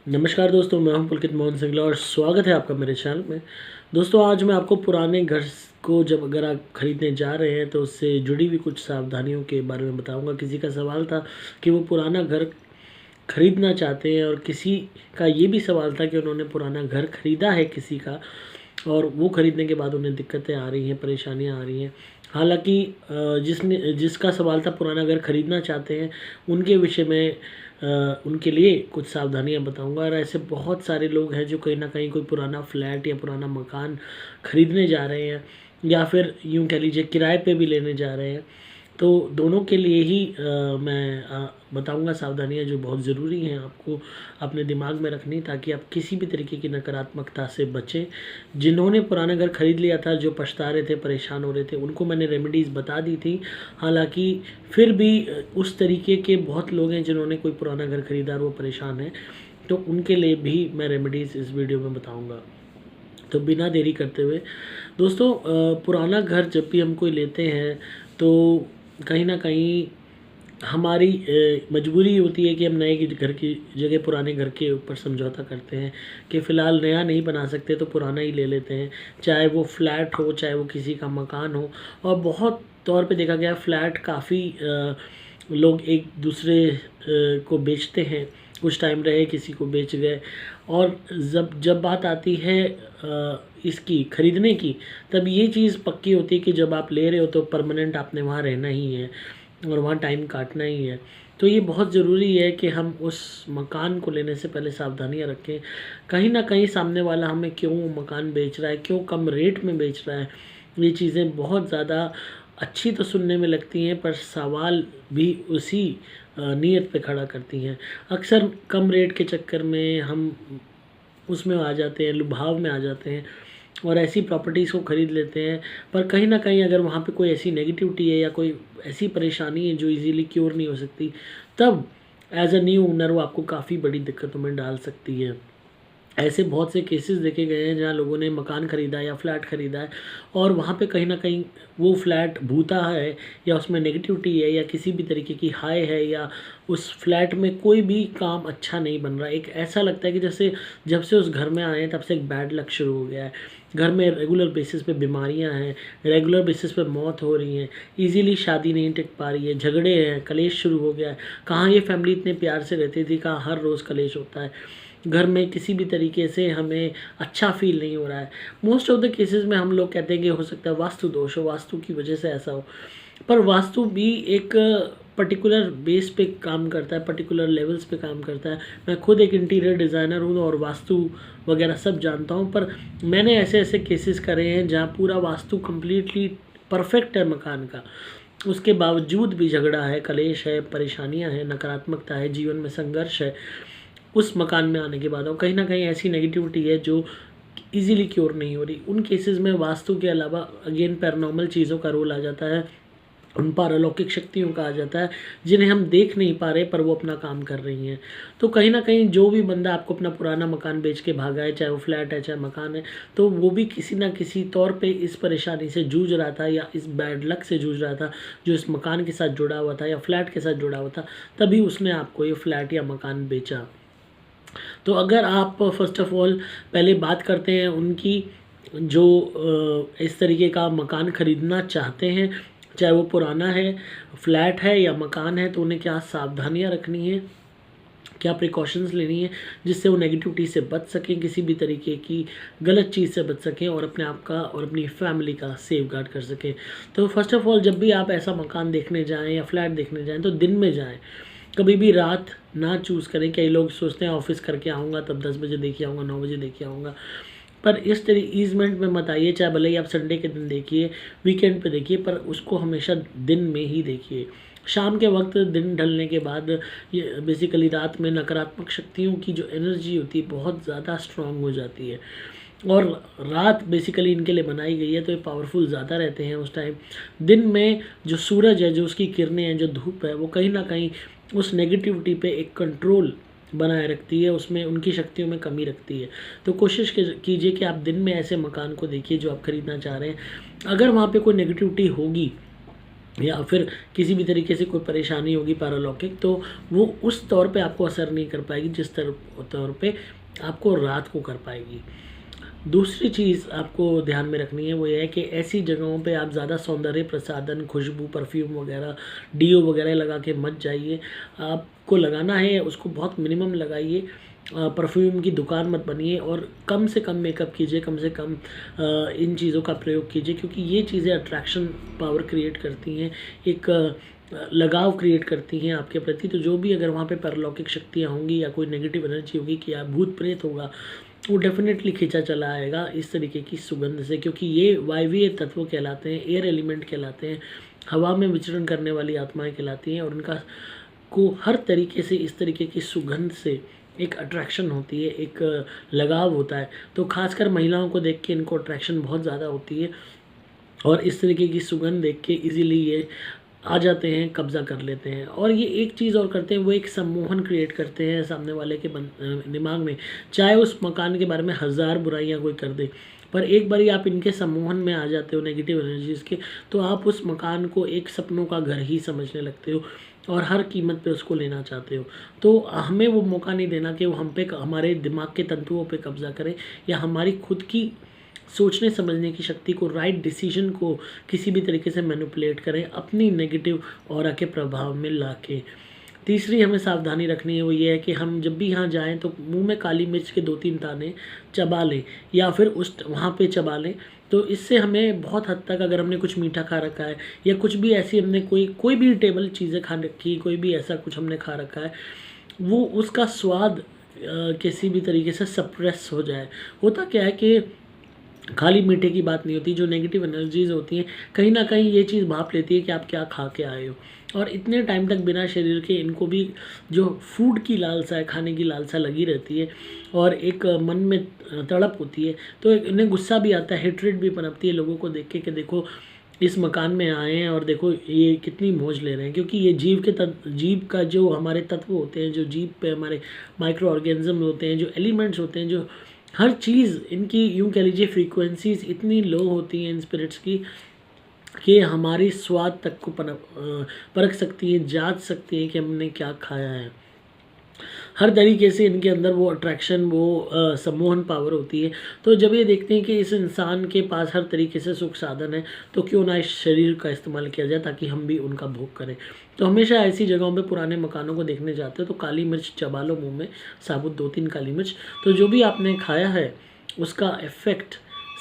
नमस्कार दोस्तों, मैं हूं पुलकित मोहन सिंगला और स्वागत है आपका मेरे चैनल में। दोस्तों, आज मैं आपको पुराने घर को जब अगर आप खरीदने जा रहे हैं तो उससे जुड़ी हुई कुछ सावधानियों के बारे में बताऊंगा। किसी का सवाल था कि वो पुराना घर खरीदना चाहते हैं और किसी का ये भी सवाल था कि उन्होंने पुराना घर खरीदा है किसी का और वो खरीदने के बाद उन्हें दिक्कतें आ रही हैं, परेशानियां आ रही हैं। हालांकि जिसका सवाल था पुराना घर खरीदना चाहते हैं, उनके विषय में उनके लिए कुछ सावधानियां बताऊंगा। और ऐसे बहुत सारे लोग हैं जो कहीं ना कहीं कोई पुराना फ्लैट या पुराना मकान खरीदने जा रहे हैं या फिर यूं कह लीजिए किराए पे भी लेने जा रहे हैं। तो दोनों के लिए ही मैं बताऊंगा सावधानियां जो बहुत ज़रूरी हैं आपको अपने दिमाग में रखनी, ताकि आप किसी भी तरीके की नकारात्मकता से बचें। जिन्होंने पुराना घर खरीद लिया था, जो पछता रहे थे, परेशान हो रहे थे, उनको मैंने रेमेडीज़ बता दी थी। हालांकि फिर भी उस तरीके के बहुत लोग हैं जिन्होंने कोई पुराना घर खरीदा और वो परेशान हैं, तो उनके लिए भी मैं रेमेडीज़ इस वीडियो में बताऊँगा। तो बिना देरी करते हुए दोस्तों, पुराना घर जब भी हम कोई लेते हैं तो कहीं ना कहीं हमारी मजबूरी होती है कि हम नए घर की जगह पुराने घर के ऊपर समझौता करते हैं कि फ़िलहाल नया नहीं बना सकते तो पुराना ही ले लेते हैं। चाहे वो फ्लैट हो, चाहे वो किसी का मकान हो। और बहुत तौर पे देखा गया फ्लैट काफ़ी लोग एक दूसरे को बेचते हैं। कुछ टाइम रहे, किसी को बेच गए। और जब जब बात आती है इसकी खरीदने की, तब ये चीज़ पक्की होती है कि जब आप ले रहे हो तो परमानेंट आपने वहाँ रहना ही है और वहाँ टाइम काटना ही है। तो ये बहुत ज़रूरी है कि हम उस मकान को लेने से पहले सावधानियाँ रखें। कहीं ना कहीं सामने वाला हमें क्यों मकान बेच रहा है, क्यों कम रेट में बेच रहा है, ये चीज़ें बहुत ज़्यादा अच्छी तो सुनने में लगती हैं, पर सवाल भी उसी नीयत पे खड़ा करती हैं। अक्सर कम रेट के चक्कर में हम उसमें आ जाते हैं, लुभाव में आ जाते हैं और ऐसी प्रॉपर्टीज़ को ख़रीद लेते हैं। पर कहीं ना कहीं अगर वहाँ पे कोई ऐसी नेगेटिविटी है या कोई ऐसी परेशानी है जो इजीली क्योर नहीं हो सकती, तब एज अ न्यू ओनर वो आपको काफ़ी बड़ी दिक्कतों में डाल सकती है। ऐसे बहुत से केसेस देखे गए हैं जहाँ लोगों ने मकान ख़रीदा या फ्लैट ख़रीदा है और वहाँ पे कहीं ना कहीं वो फ्लैट भूता है या उसमें नेगेटिविटी है या किसी भी तरीके की हाय है या उस फ्लैट में कोई भी काम अच्छा नहीं बन रहा है। एक ऐसा लगता है कि जैसे जब से उस घर में आए हैं तब से एक बैड लक शुरू हो गया है। घर में रेगुलर बेसिस पे बीमारियां हैं, रेगुलर बेसिस पे मौत हो रही हैं, इजीली शादी नहीं टिक पा रही है, झगड़े हैं, कलेश शुरू हो गया है। कहाँ ये फैमिली इतने प्यार से रहती थी, कहाँ हर रोज़ कलेश होता है। घर में किसी भी तरीके से हमें अच्छा फील नहीं हो रहा है। मोस्ट ऑफ द केसेस में हम लोग कहते हैं कि हो सकता है वास्तु दोष हो, वास्तु की वजह से ऐसा हो। पर वास्तु भी एक पर्टिकुलर बेस पे काम करता है, पर्टिकुलर लेवल्स पे काम करता है। मैं खुद एक इंटीरियर डिज़ाइनर हूँ और वास्तु वगैरह सब जानता हूँ, पर मैंने ऐसे ऐसे केसेस करे हैं जहाँ पूरा वास्तु कम्प्लीटली परफेक्ट है मकान का, उसके बावजूद भी झगड़ा है, कलेश है, परेशानियाँ हैं, नकारात्मकता है, जीवन में संघर्ष है उस मकान में आने के बाद। और कहीं ना कहीं ऐसी नेगेटिविटी है जो इजीली क्योर नहीं हो रही। उन केसेस में वास्तु के अलावा अगेन पैरानॉर्मल चीज़ों का रोल आ जाता है, उन पर अलौकिक शक्तियों का आ जाता है जिन्हें हम देख नहीं पा रहे पर वो अपना काम कर रही हैं। तो कहीं ना कहीं जो भी बंदा आपको अपना पुराना मकान बेच के भागा है, चाहे वो फ्लैट है चाहे मकान है, तो वो भी किसी ना किसी तौर पे इस परेशानी से जूझ रहा था या इस बैड लक से जूझ रहा था जो इस मकान के साथ जुड़ा हुआ था या फ्लैट के साथ जुड़ा हुआ था, तभी उसने आपको ये फ्लैट या मकान बेचा। तो अगर आप फर्स्ट ऑफ ऑल पहले बात करते हैं उनकी जो इस तरीके का मकान ख़रीदना चाहते हैं, चाहे वो पुराना है, फ्लैट है या मकान है, तो उन्हें क्या सावधानियां रखनी है, क्या प्रिकॉशंस लेनी है जिससे वो नेगेटिविटी से बच सकें, किसी भी तरीके की गलत चीज़ से बच सकें और अपने आप का और अपनी फैमिली का सेफ गार्ड कर सकें। तो फर्स्ट ऑफ ऑल जब भी आप ऐसा मकान देखने जाएं या फ्लैट देखने जाएं तो दिन में जाएं, कभी भी रात ना चूज़ करें। कई लोग सोचते हैं ऑफिस करके आऊँगा तब 10 बजे देखिए आऊँगा, 9 बजे देखिए आऊँगा, पर इस ईज़मेंट में मत आइए। चाहे भले ही आप संडे के दिन देखिए, वीकेंड पे देखिए, पर उसको हमेशा दिन में ही देखिए। शाम के वक्त दिन ढलने के बाद ये बेसिकली रात में नकारात्मक शक्तियों की जो एनर्जी होती है बहुत ज़्यादा स्ट्रांग हो जाती है और रात बेसिकली इनके लिए बनाई गई है, तो ये पावरफुल ज़्यादा रहते हैं उस टाइम। दिन में जो सूरज है, जो उसकी किरणें हैं, जो धूप है, वो कहीं ना कहीं उस नेगेटिविटी पे एक कंट्रोल बनाए रखती है, उसमें उनकी शक्तियों में कमी रखती है। तो कोशिश कीजिए कि आप दिन में ऐसे मकान को देखिए जो आप ख़रीदना चाह रहे हैं। अगर वहाँ पे कोई नेगेटिविटी होगी या फिर किसी भी तरीके से कोई परेशानी होगी पैरालौकिक, तो वो उस तौर पे आपको असर नहीं कर पाएगी जिस तौर पे आपको रात को कर पाएगी। दूसरी चीज़ आपको ध्यान में रखनी है वो ये है कि ऐसी जगहों पे आप ज़्यादा सौंदर्य प्रसाधन, खुशबू, परफ्यूम वगैरह, डीओ वगैरह लगा के मत जाइए। आपको लगाना है उसको बहुत मिनिमम लगाइए। परफ्यूम की दुकान मत बनिए और कम से कम मेकअप कीजिए, कम से कम इन चीज़ों का प्रयोग कीजिए, क्योंकि ये चीज़ें अट्रैक्शन पावर क्रिएट करती हैं, एक लगाव क्रिएट करती हैं आपके प्रति। तो जो भी अगर वहाँ पे परलौकिक शक्तियाँ होंगी या कोई नेगेटिव एनर्जी होगी कि या भूत प्रेत होगा, वो डेफिनेटली खींचा चला आएगा इस तरीके की सुगंध से, क्योंकि ये वायवीय तत्व कहलाते हैं, एयर एलिमेंट कहलाते हैं, हवा में विचरण करने वाली आत्माएं कहलाती हैं, और उनका को हर तरीके से इस तरीके की सुगंध से एक अट्रैक्शन होती है, एक लगाव होता है। तो खासकर महिलाओं को देख के इनको अट्रैक्शन बहुत ज़्यादा होती है, और इस तरीके की सुगंध देख के इजीली ये आ जाते हैं, कब्ज़ा कर लेते हैं। और ये एक चीज़ और करते हैं, वो एक सम्मोहन क्रिएट करते हैं सामने वाले के दिमाग में, चाहे उस मकान के बारे में हज़ार बुराइयाँ कोई कर दे, पर एक बारी आप इनके सम्मोहन में आ जाते हो नेगेटिव एनर्जीज़ के, तो आप उस मकान को एक सपनों का घर ही समझने लगते हो और हर कीमत पे उसको लेना चाहते हो। तो हमें वो मौका नहीं देना कि वो हम पे, हमारे दिमाग के तंतुओं पे कब्ज़ा करें, या हमारी खुद की सोचने समझने की शक्ति को, राइट डिसीजन को किसी भी तरीके से मैनिपुलेट करें अपनी नेगेटिव ऑरा के प्रभाव में लाके। तीसरी हमें सावधानी रखनी है वो ये है कि हम जब भी यहाँ जाएं तो मुंह में काली मिर्च के 2-3 दाने चबा लें, या फिर उस वहाँ पे चबा लें। तो इससे हमें बहुत हद तक, अगर हमने कुछ मीठा खा रखा है या कुछ भी ऐसी हमने कोई भी टेबल चीज़ें खा रखी, कोई भी ऐसा कुछ हमने खा रखा है, वो उसका स्वाद किसी भी तरीके से सप्रेस हो जाए। होता क्या है कि खाली मीठे की बात नहीं होती, जो नेगेटिव एनर्जीज़ होती हैं कहीं ना कहीं ये चीज़ भाप लेती है कि आप क्या खा के आए हो, और इतने टाइम तक बिना शरीर के इनको भी जो फूड की लालसा है, खाने की लालसा लगी रहती है, और एक मन में तड़प होती है, तो इन्हें गुस्सा भी आता है, हेट्रेड भी पनपती है लोगों को देख के कि देखो इस मकान में आए हैं और देखो ये कितनी मौज ले रहे हैं। क्योंकि ये जीव का जो हमारे तत्व होते हैं, जो जीव पे हमारे माइक्रो ऑर्गेनिज्म होते हैं, जो एलिमेंट्स होते हैं, जो हर चीज़ इनकी यूँ कह लीजिए फ्रीक्वेंसीज इतनी लो होती हैं इन स्पिरिट्स की कि हमारी स्वाद तक को परख सकती हैं, जांच सकती हैं कि हमने क्या खाया है। हर तरीके से इनके अंदर वो अट्रैक्शन, वो सम्मोहन पावर होती है। तो जब ये देखते हैं कि इस इंसान के पास हर तरीके से सुख साधन है, तो क्यों ना इस शरीर का इस्तेमाल किया जाए ताकि हम भी उनका भोग करें। तो हमेशा ऐसी जगहों पे पुराने मकानों को देखने जाते हो तो काली मिर्च चबा लो मुँह में, साबुत 2-3 काली मिर्च, तो जो भी आपने खाया है उसका इफ़ेक्ट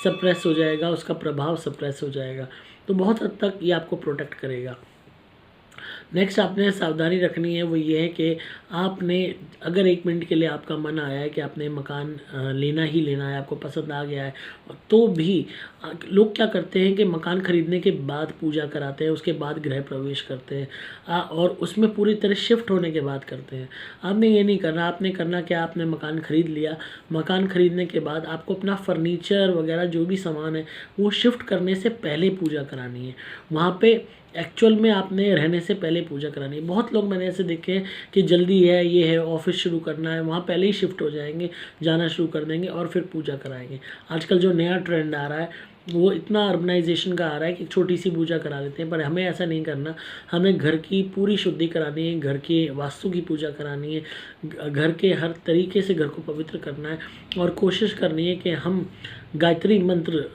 सप्रेस हो जाएगा, उसका प्रभाव सप्रेस हो जाएगा। तो बहुत हद तक ये आपको प्रोटेक्ट करेगा। नेक्स्ट आपने सावधानी रखनी है वो ये है कि आपने, अगर 1 मिनट के लिए आपका मन आया है कि आपने मकान लेना ही लेना है, आपको पसंद आ गया है, तो भी लोग क्या करते हैं कि मकान ख़रीदने के बाद पूजा कराते हैं, उसके बाद गृह प्रवेश करते हैं, और उसमें पूरी तरह शिफ्ट होने के बाद करते हैं। आपने ये नहीं करना। आपने करना क्या, आपने मकान ख़रीद लिया, मकान ख़रीदने के बाद आपको अपना फर्नीचर वगैरह जो भी सामान है वो शिफ्ट करने से पहले पूजा करानी है। वहाँ पे एक्चुअल में आपने रहने से पहले पूजा करानी है। बहुत लोग मैंने ऐसे देखे हैं कि जल्दी है, ये है, ऑफिस शुरू करना है, वहाँ पहले ही शिफ्ट हो जाएंगे, जाना शुरू कर देंगे और फिर पूजा कराएंगे। आजकल जो नया ट्रेंड आ रहा है वो इतना अर्बनाइजेशन का आ रहा है कि छोटी सी पूजा करा लेते हैं, पर हमें ऐसा नहीं करना। हमें घर की पूरी शुद्धि करानी है, घर के वास्तु की पूजा करानी है, घर के हर तरीके से घर को पवित्र करना है, और कोशिश करनी है कि हम गायत्री मंत्र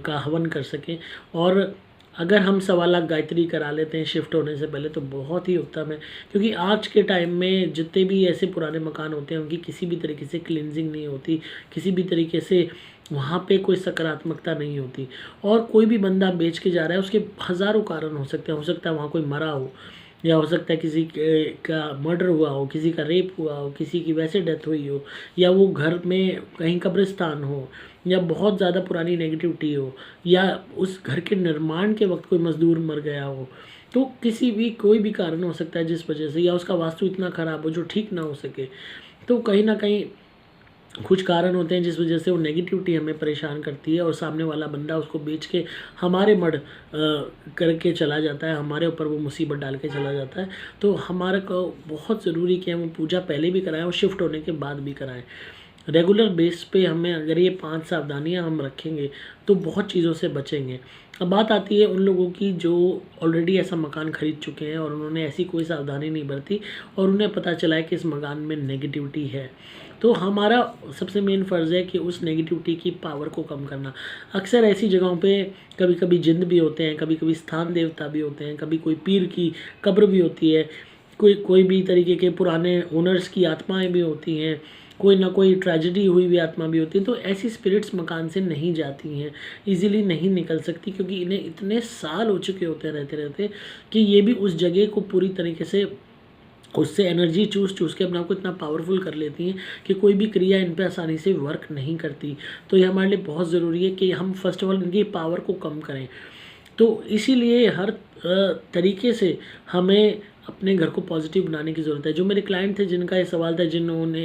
का हवन कर सकें। और अगर हम 1.25 लाख गायत्री करा लेते हैं शिफ्ट होने से पहले तो बहुत ही उत्तम है, क्योंकि आज के टाइम में जितने भी ऐसे पुराने मकान होते हैं उनकी किसी भी तरीके से क्लींजिंग नहीं होती, किसी भी तरीके से वहाँ पे कोई सकारात्मकता नहीं होती। और कोई भी बंदा बेच के जा रहा है, उसके हज़ारों कारण हो सकते हैं। हो सकता है वहाँ कोई मरा हो, या हो सकता है किसी का मर्डर हुआ हो, किसी का रेप हुआ हो, किसी की वैसे डेथ हुई हो, या वो घर में कहीं कब्रिस्तान हो, या बहुत ज़्यादा पुरानी नेगेटिविटी हो, या उस घर के निर्माण के वक्त कोई मज़दूर मर गया हो। तो कोई भी कारण हो सकता है जिस वजह से, या उसका वास्तु इतना ख़राब हो जो ठीक ना हो सके। तो कहीं ना कहीं कुछ कारण होते हैं जिस वजह से वो नेगेटिविटी हमें परेशान करती है, और सामने वाला बंदा उसको बेच के हमारे मर्ड करके चला जाता है, हमारे ऊपर वो मुसीबत डाल के चला जाता है। तो हमारे को बहुत ज़रूरी कि हम पूजा पहले भी कराएं और शिफ्ट होने के बाद भी कराएं। रेगुलर बेस पे हमें अगर ये 5 सावधानियां हम रखेंगे तो बहुत चीज़ों से बचेंगे। अब बात आती है उन लोगों की जो ऑलरेडी ऐसा मकान खरीद चुके हैं और उन्होंने ऐसी कोई सावधानी नहीं बरती और उन्हें पता चला है कि इस मकान में नेगेटिविटी है। तो हमारा सबसे मेन फ़र्ज़ है कि उस नेगेटिविटी की पावर को कम करना। अक्सर ऐसी जगहों पे कभी कभी जिन्न भी होते हैं, कभी कभी स्थान देवता भी होते हैं, कभी कोई पीर की कब्र भी होती है, कोई कोई भी तरीके के पुराने ओनर्स की आत्माएं भी होती हैं, कोई ना कोई ट्रेजेडी हुई हुई आत्मा भी होती है। तो ऐसी स्पिरिट्स मकान से नहीं जाती हैं, इजीली नहीं निकल सकती, क्योंकि इन्हें इतने साल हो चुके होते हैं रहते रहते कि ये भी उस जगह को पूरी तरीके से उससे एनर्जी चूस के अपने आप को इतना पावरफुल कर लेती हैं कि कोई भी क्रिया इन पे आसानी से वर्क नहीं करती। तो ये हमारे लिए बहुत ज़रूरी है कि हम फर्स्ट ऑफ ऑल इनकी पावर को कम करें। तो इसीलिए हर तरीके से हमें अपने घर को पॉजिटिव बनाने की ज़रूरत है। जो मेरे क्लाइंट थे जिनका ये सवाल था, जिन्होंने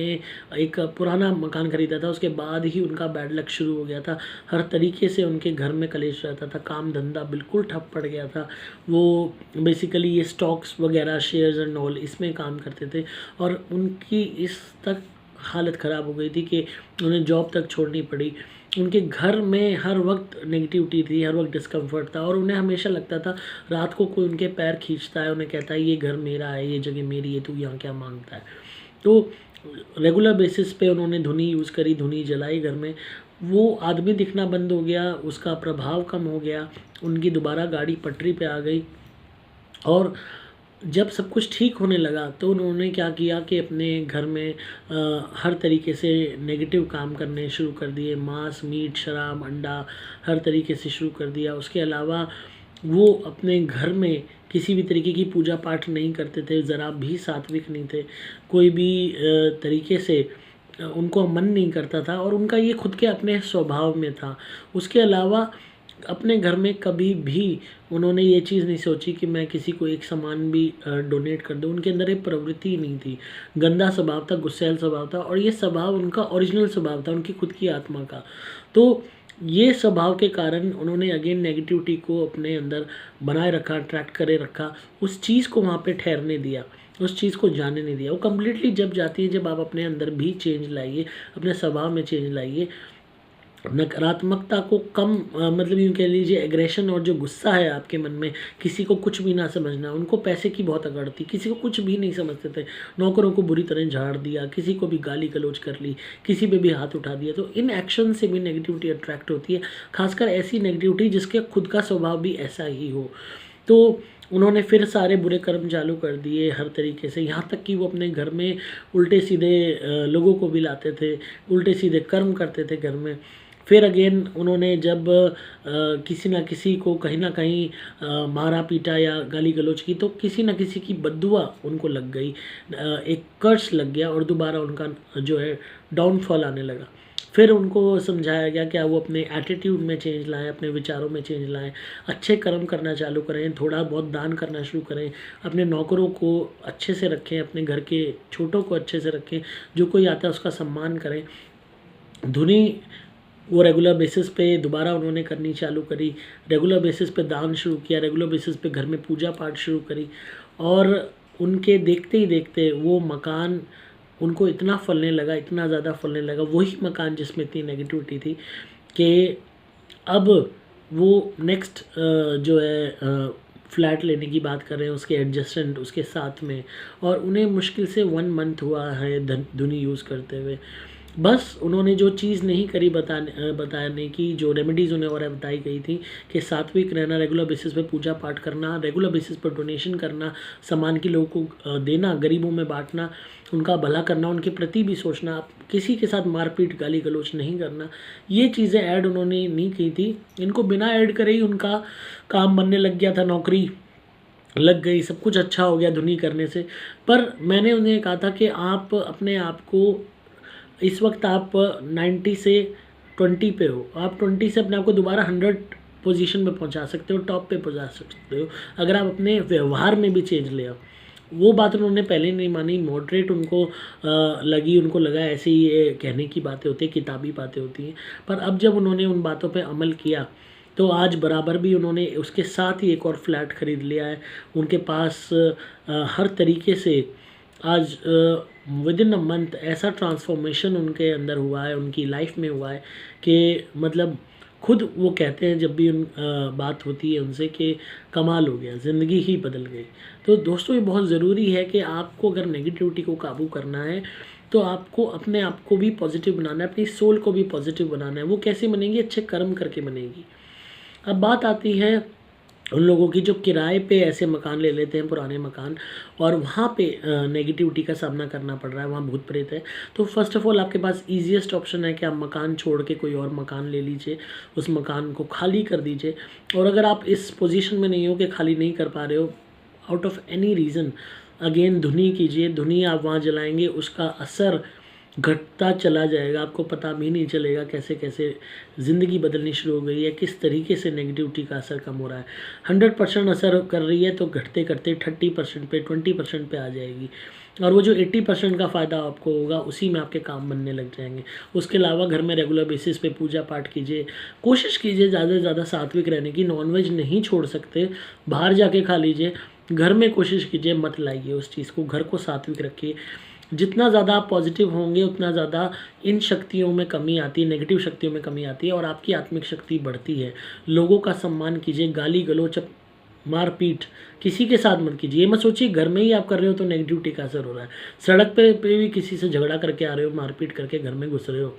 एक पुराना मकान ख़रीदा था, उसके बाद ही उनका बैड लक शुरू हो गया था। हर तरीके से उनके घर में कलेश रहता था, काम धंधा बिल्कुल ठप पड़ गया था। वो बेसिकली ये स्टॉक्स वगैरह, शेयर्स एंड ऑल, इसमें काम करते थे और उनकी इस तक हालत ख़राब हो गई थी कि उन्हें जॉब तक छोड़नी पड़ी। उनके घर में हर वक्त नेगेटिविटी थी, हर वक्त डिस्कम्फर्ट था और उन्हें हमेशा लगता था रात को कोई उनके पैर खींचता है, उन्हें कहता है ये घर मेरा है, ये जगह मेरी है, तू यहाँ क्या मांगता है। तो रेगुलर बेसिस पे उन्होंने धुनी यूज़ करी, धुनी जलाई घर में। वो आदमी दिखना बंद हो गया, उसका प्रभाव कम हो गया, उनकी दोबारा गाड़ी पटरी पे आ गई। और जब सब कुछ ठीक होने लगा तो उन्होंने क्या किया कि अपने घर में हर तरीके से नेगेटिव काम करने शुरू कर दिए। मांस, मीट, शराब, अंडा हर तरीके से शुरू कर दिया। उसके अलावा वो अपने घर में किसी भी तरीके की पूजा पाठ नहीं करते थे, ज़रा भी सात्विक नहीं थे, कोई भी तरीके से उनको मन नहीं करता था और उनका ये खुद के अपने स्वभाव में था। उसके अलावा अपने घर में कभी भी उन्होंने ये चीज़ नहीं सोची कि मैं किसी को एक सामान भी डोनेट कर दूं। उनके अंदर एक प्रवृत्ति नहीं थी, गंदा स्वभाव था, गुस्सैल स्वभाव था और ये स्वभाव उनका ओरिजिनल स्वभाव था, उनकी खुद की आत्मा का। तो ये स्वभाव के कारण उन्होंने अगेन नेगेटिविटी को अपने अंदर बनाए रखा, अट्रैक्ट करे रखा, उस चीज़ को वहाँ पे ठहरने दिया, उस चीज़ को जाने नहीं दिया। वो कम्प्लीटली जब जाती है, जब आप अपने अंदर भी चेंज लाइए, अपने स्वभाव में चेंज लाइए, नकारात्मकता को कम मतलब यूँ कह लीजिए, एग्रेशन और जो गुस्सा है आपके मन में, किसी को कुछ भी ना समझना। उनको पैसे की बहुत अकड़ थी, किसी को कुछ भी नहीं समझते थे, नौकरों को बुरी तरह झाड़ दिया, किसी को भी गाली गलौज कर ली, किसी पे भी हाथ उठा दिया। तो इन एक्शन से भी नेगेटिविटी अट्रैक्ट होती है, खासकर ऐसी नेगेटिविटी जिसके खुद का स्वभाव भी ऐसा ही हो। तो उन्होंने फिर सारे बुरे कर्म चालू कर दिए हर तरीके से, यहाँ तक कि वो अपने घर में उल्टे सीधे लोगों को भी लाते थे, उल्टे सीधे कर्म करते थे घर में। फिर अगेन उन्होंने जब किसी ना किसी को कहीं ना कहीं मारा पीटा या गाली गलौज की, तो किसी ना किसी की बद्दुआ उनको लग गई, एक कर्स लग गया और दोबारा उनका जो है डाउनफॉल आने लगा। फिर उनको समझाया गया कि वो अपने एटीट्यूड में चेंज लाएं, अपने विचारों में चेंज लाएं, अच्छे कर्म करना चालू करें, थोड़ा बहुत दान करना शुरू करें, अपने नौकरों को अच्छे से रखें, अपने घर के छोटों को अच्छे से रखें, जो कोई आता है उसका सम्मान करें। धुनी वो रेगुलर बेसिस पे दोबारा उन्होंने करनी चालू करी, रेगुलर बेसिस पे दान शुरू किया, रेगुलर बेसिस पे घर में पूजा पाठ शुरू करी और उनके देखते ही देखते वो मकान उनको इतना फलने लगा, इतना ज़्यादा फलने लगा, वही मकान जिसमें इतनी नेगेटिविटी थी कि अब वो नेक्स्ट जो है फ्लैट लेने की बात कर रहे हैं, उसके एडजस्टेंट उसके साथ में, और उन्हें मुश्किल से 1 मंथ हुआ है धुनी यूज़ करते हुए। बस उन्होंने जो चीज़ नहीं करी बताने की, जो रेमेडीज़ उन्हें और बताई गई थी कि सात्विक रहना, रेगुलर बेसिस पे पूजा पाठ करना, रेगुलर बेसिस पर डोनेशन करना, सामान की लोगों को देना, गरीबों में बांटना, उनका भला करना, उनके प्रति भी सोचना, किसी के साथ मारपीट गाली गलौज नहीं करना, ये चीज़ें ऐड उन्होंने नहीं की थी। इनको बिना ऐड करे ही उनका काम बनने लग गया था, नौकरी लग गई, सब कुछ अच्छा हो गया धुनी करने से। पर मैंने उन्हें कहा था कि आप अपने आप को इस वक्त आप 90 से 20 पे हो, आप 20 से अपने आप को दोबारा 100 पोजीशन पे पहुंचा सकते हो, टॉप पे पहुंचा सकते हो, अगर आप अपने व्यवहार में भी चेंज ले आओ। वो बात उन्होंने पहले नहीं मानी, मॉडरेट उनको लगी, उनको लगा ऐसे ही ये कहने की बातें होती हैं, किताबी बातें होती हैं। पर अब जब उन्होंने उन बातों पे अमल किया तो आज बराबर भी उन्होंने उसके साथ ही एक और फ्लैट ख़रीद लिया है। उनके पास हर तरीके से आज विद इन अ मंथ ऐसा ट्रांसफॉर्मेशन उनके अंदर हुआ है, उनकी लाइफ में हुआ है कि मतलब खुद वो कहते हैं जब भी बात होती है उनसे कि कमाल हो गया, ज़िंदगी ही बदल गई। तो दोस्तों ये बहुत ज़रूरी है कि आपको अगर नेगेटिविटी को काबू करना है तो आपको अपने आप को भी पॉजिटिव बनाना है, अपनी सोल को भी पॉजिटिव बनाना है। वो कैसे बनेगी? अच्छे कर्म करके बनेगी। अब बात आती है उन लोगों की जो किराए पे ऐसे मकान ले लेते हैं, पुराने मकान, और वहाँ पे नेगेटिविटी का सामना करना पड़ रहा है, वहाँ भूत प्रेत है। तो फर्स्ट ऑफ ऑल आपके पास ईजीएस्ट ऑप्शन है कि आप मकान छोड़ के कोई और मकान ले लीजिए, उस मकान को खाली कर दीजिए। और अगर आप इस पोजीशन में नहीं हो कि खाली नहीं कर पा रहे हो, out of any reason, again धुनी कीजिए। धुनी आप वहाँ जलाएंगे, उसका असर घटता चला जाएगा, आपको पता भी नहीं चलेगा कैसे कैसे ज़िंदगी बदलनी शुरू हो गई है, किस तरीके से नेगेटिविटी का असर कम हो रहा है। 100% असर कर रही है तो घटते करते 30% पे, 20% पे आ जाएगी, और वो जो 80% का फ़ायदा आपको होगा उसी में आपके काम बनने लग जाएंगे। उसके अलावा घर में रेगुलर बेसिस पे पूजा पाठ कीजिए, कोशिश कीजिए ज़्यादा से ज़्यादा सात्विक रहने की। नॉनवेज नहीं छोड़ सकते, बाहर जाके खा लीजिए, घर में कोशिश कीजिए मत लाइए उस चीज़ को, घर को सात्विक रखिए। जितना ज़्यादा आप पॉजिटिव होंगे उतना ज़्यादा इन शक्तियों में कमी आती है, नेगेटिव शक्तियों में कमी आती है, और आपकी आत्मिक शक्ति बढ़ती है। लोगों का सम्मान कीजिए, गाली गलौच, मारपीट किसी के साथ मत कीजिए। ये मत सोचिए घर में ही आप कर रहे हो तो नेगेटिविटी का असर हो रहा है, सड़क पे भी किसी से झगड़ा करके आ रहे हो, मारपीट करके घर में घुस रहे हो,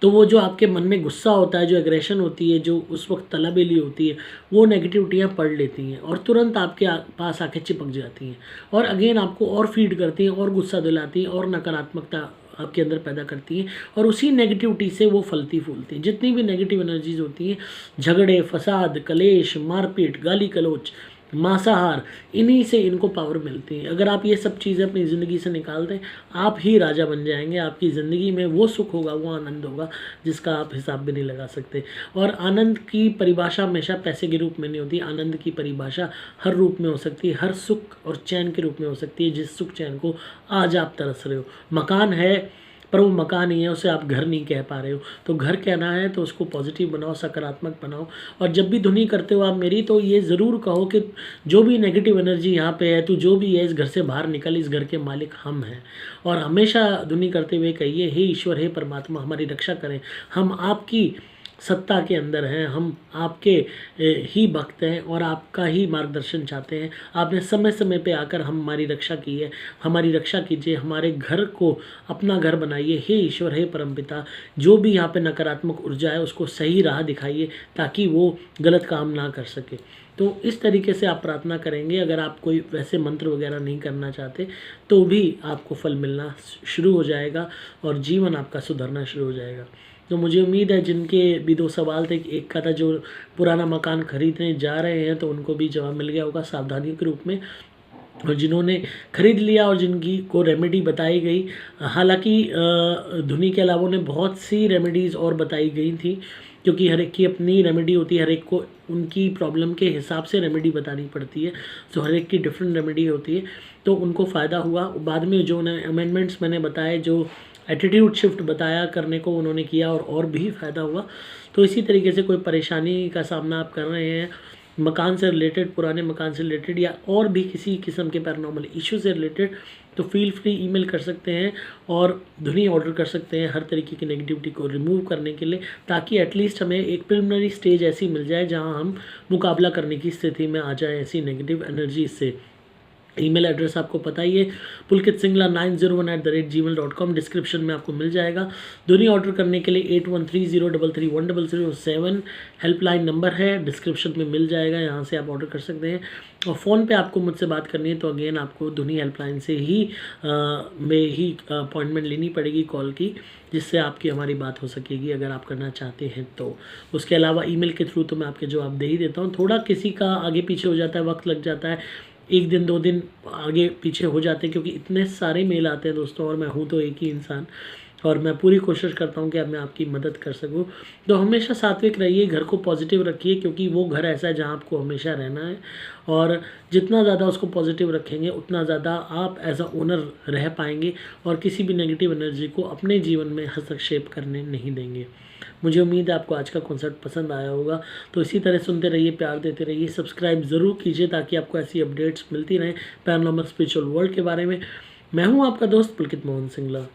तो वो जो आपके मन में गुस्सा होता है, जो एग्रेशन होती है, जो उस वक्त तलबेली होती है, वो नेगेटिविटियाँ पढ़ लेती हैं और तुरंत आपके पास आके चिपक जाती हैं, और अगेन आपको और फीड करती हैं, और गुस्सा दिलाती हैं, और नकारात्मकता आपके अंदर पैदा करती हैं, और उसी नेगेटिविटी से वो फलती फूलती हैं। जितनी भी नेगेटिव एनर्जीज होती हैं, झगड़े, फसाद, कलेश, मारपीट, गाली गलौच, मांसाहार, इन्हीं से इनको पावर मिलती है। अगर आप ये सब चीज़ें अपनी ज़िंदगी से निकाल दें, आप ही राजा बन जाएंगे। आपकी ज़िंदगी में वो सुख होगा, वो आनंद होगा जिसका आप हिसाब भी नहीं लगा सकते। और आनंद की परिभाषा हमेशा पैसे के रूप में नहीं होती, आनंद की परिभाषा हर रूप में हो सकती है, हर सुख और चैन के रूप में हो सकती है, जिस सुख चैन को आज आप तरस रहे हो। मकान है पर वो मकान ही है, उसे आप घर नहीं कह पा रहे हो, तो घर कहना है तो उसको पॉजिटिव बनाओ, सकारात्मक बनाओ। और जब भी धुनी करते हो आप मेरी, तो ये ज़रूर कहो कि जो भी नेगेटिव एनर्जी यहाँ पे है, तो जो भी है इस घर से बाहर निकल, इस घर के मालिक हम हैं। और हमेशा धुनी करते हुए कहिए, हे ईश्वर, हे परमात्मा, हमारी रक्षा करें, हम आपकी सत्ता के अंदर हैं, हम आपके ही भक्त हैं और आपका ही मार्गदर्शन चाहते हैं। आपने समय समय पे आकर हमारी रक्षा की है, हमारी रक्षा कीजिए, हमारे घर को अपना घर बनाइए। हे ईश्वर, हे परमपिता, जो भी यहाँ पे नकारात्मक ऊर्जा है उसको सही राह दिखाइए ताकि वो गलत काम ना कर सके। तो इस तरीके से आप प्रार्थना करेंगे। अगर आप कोई वैसे मंत्र वगैरह नहीं करना चाहते तो भी आपको फल मिलना शुरू हो जाएगा और जीवन आपका सुधरना शुरू हो जाएगा। तो मुझे उम्मीद है जिनके भी दो सवाल थे, एक का था जो पुराना मकान खरीदने जा रहे हैं तो उनको भी जवाब मिल गया होगा सावधानियों के रूप में, और जिन्होंने खरीद लिया और जिनकी को रेमेडी बताई गई, हालांकि धुनी के अलावा उन्हें बहुत सी रेमेडीज़ और बताई गई थी, क्योंकि हर एक की अपनी रेमेडी होती है, हर एक को उनकी प्रॉब्लम के हिसाब से रेमेडी बतानी पड़ती है, तो हर एक की डिफरेंट रेमेडी होती है। तो उनको फ़ायदा हुआ। बाद में जो उन्हें अमेंडमेंट्स मैंने बताए, जो एटीट्यूड शिफ्ट बताया करने को, उन्होंने किया और भी फ़ायदा हुआ। तो इसी तरीके से कोई परेशानी का सामना आप कर रहे हैं मकान से रिलेटेड, पुराने मकान से रिलेटेड, या और भी किसी किस्म के पैरानॉर्मल इशू से रिलेटेड, तो फील फ्री ईमेल कर सकते हैं और धुनी ऑर्डर कर सकते हैं हर तरीके की नेगेटिविटी को रिमूव करने के लिए, ताकि एटलीस्ट हमें एक प्रिलिमिनरी स्टेज ऐसी मिल जाए जहां हम मुकाबला करने की स्थिति में आ जाए ऐसी नेगेटिव एनर्जी से। ईमेल एड्रेस आपको पता ही है, pulkitsingla901@gmail.com, डिस्क्रिप्शन में आपको मिल जाएगा। धुनी ऑर्डर करने के लिए 8130331007 हेल्पलाइन नंबर है, डिस्क्रिप्शन में मिल जाएगा, यहाँ से आप ऑर्डर कर सकते हैं। और फ़ोन पे आपको मुझसे बात करनी है तो अगेन आपको धुनी हेल्पलाइन से ही अपॉइंटमेंट लेनी पड़ेगी कॉल की, जिससे आपकी हमारी बात हो सकेगी अगर आप करना चाहते हैं तो। उसके अलावा ईमेल के थ्रू तो मैं आपके जवाब दे ही देता हूँ, थोड़ा किसी का आगे पीछे हो जाता है, वक्त लग जाता है, 1 दिन 2 दिन आगे पीछे हो जाते हैं, क्योंकि इतने सारे मेल आते हैं दोस्तों, और मैं हूँ तो एक ही इंसान, और मैं पूरी कोशिश करता हूँ कि अब मैं आपकी मदद कर सकूँ। तो हमेशा सात्विक रहिए, घर को पॉजिटिव रखिए, क्योंकि वो घर ऐसा है जहाँ आपको हमेशा रहना है, और जितना ज़्यादा उसको पॉजिटिव रखेंगे उतना ज़्यादा आप एज अ ओनर रह पाएंगे और किसी भी नेगेटिव एनर्जी को अपने जीवन में हस्तक्षेप करने नहीं देंगे। मुझे उम्मीद है आपको आज का कॉन्सेप्ट पसंद आया होगा। तो इसी तरह सुनते रहिए, प्यार देते रहिए, सब्सक्राइब ज़रूर कीजिए ताकि आपको ऐसी अपडेट्स मिलती रहें पैरानॉर्मल स्पिरिचुअल वर्ल्ड के बारे में। मैं हूं आपका दोस्त पुलकित मोहन सिंगला।